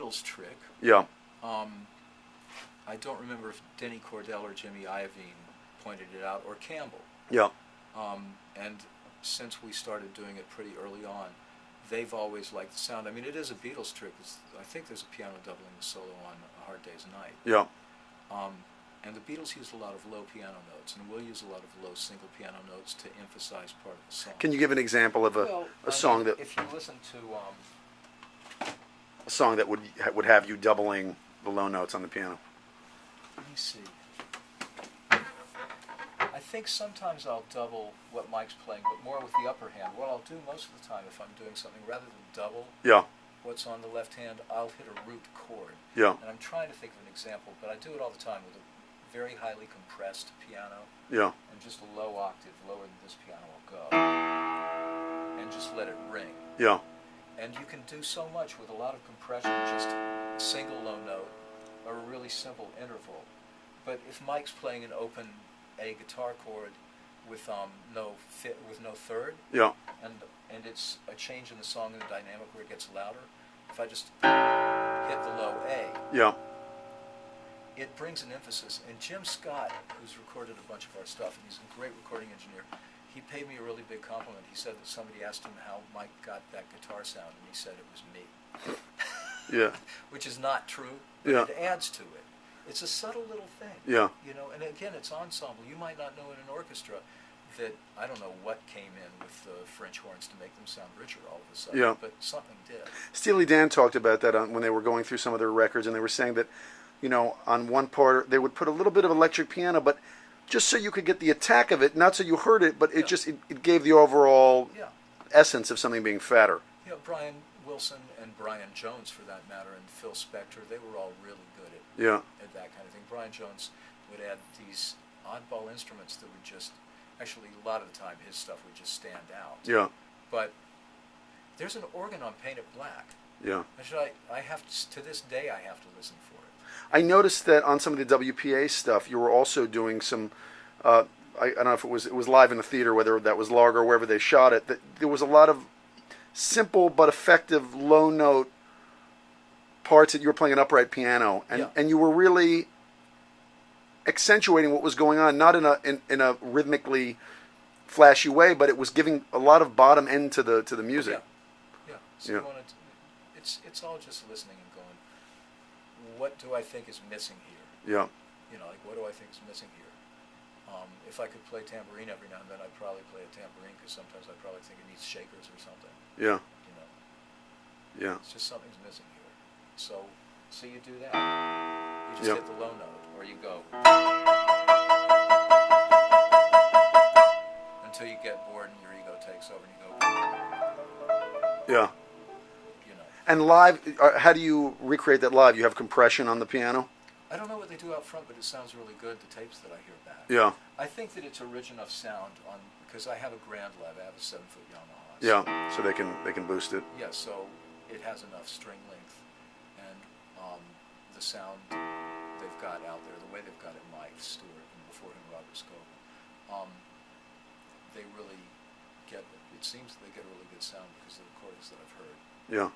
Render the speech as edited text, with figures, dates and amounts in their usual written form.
Beatles trick. Yeah. I don't remember if Denny Cordell or Jimmy Iovine pointed it out, or Campbell. Yeah. And since we started doing it pretty early on, they've always liked the sound. I mean, it is a Beatles trick. I think there's a piano doubling the solo on A Hard Day's Night. Yeah. And the Beatles used a lot of low piano notes, and we'll use a lot of low single piano notes to emphasize part of the song. Can you give an example of a song that if you listen to a song that would have you doubling the low notes on the piano? let me see. I think sometimes I'll double what Mike's playing, but more with the upper hand. What I'll do most of the time, if I'm doing something, rather than double Yeah. what's on the left hand, I'll hit a root chord. Yeah. And I'm trying to think of an example, but I do it all the time with a very highly compressed piano. Yeah. And just a low octave, lower than this piano will go. And just let it ring. Yeah. And you can do so much with a lot of compression, just a single low note, or a really simple interval. But if Mike's playing an open A guitar chord with no third, Yeah. and it's a change in the song and the dynamic where it gets louder, if I just hit the low A, Yeah. it brings an emphasis. And Jim Scott, who's recorded a bunch of our stuff, and he's a great recording engineer, he paid me a really big compliment. He said that somebody asked him how Mike got that guitar sound, and he said it was me. Yeah. Which is not true, but Yeah. it adds to it. It's a subtle little thing. Yeah. You know, and again, it's ensemble. You might not know in an orchestra that, I don't know what came in with the French horns to make them sound richer all of a sudden, Yeah. but something did. Steely Dan talked about that when they were going through some of their records, and they were saying that, you know, on one part they would put a little bit of electric piano, but just so you could get the attack of it, not so you heard it, but it gave the overall essence of something being fatter. You know, Brian Wilson and Brian Jones, for that matter, and Phil Spector, they were all really good at that kind of thing. Brian Jones would add these oddball instruments that would just, actually a lot of the time his stuff would just stand out. Yeah. But there's an organ on Paint It Black. Yeah. I have to this day I have to listen for it. I noticed that on some of the WPA stuff, you were also doing some. I don't know if it was live in the theater, whether that was Largo or wherever they shot it. That there was a lot of simple but effective low note parts that you were playing an upright piano, and you were really accentuating what was going on, not in a rhythmically flashy way, but it was giving a lot of bottom end to the music. Yeah. So you wanted to, it's all just listening and going, what do I think is missing here? Yeah. You know, like, what do I think is missing here? If I could play tambourine every now and then, I'd probably play a tambourine, because sometimes I probably think it needs shakers or something. Yeah. You know. Yeah. It's just something's missing here. So you do that. You just hit the low note, or you go until you get bored and your ego takes over and you go. Yeah. You know. And live, how do you recreate that live? You have compression on the piano? I don't know what they do out front, but it sounds really good, the tapes that I hear back. Yeah. I think that it's a rich enough sound because I have a Grand Lev, I have a 7-foot Yamaha. Yeah, so they can boost it. Yeah, so it has enough string length, and the sound they've got out there, the way they've got it, Mike Stewart, and before him Robert Scoble, they really get it. It seems that they get a really good sound because of the recordings that I've heard. Yeah.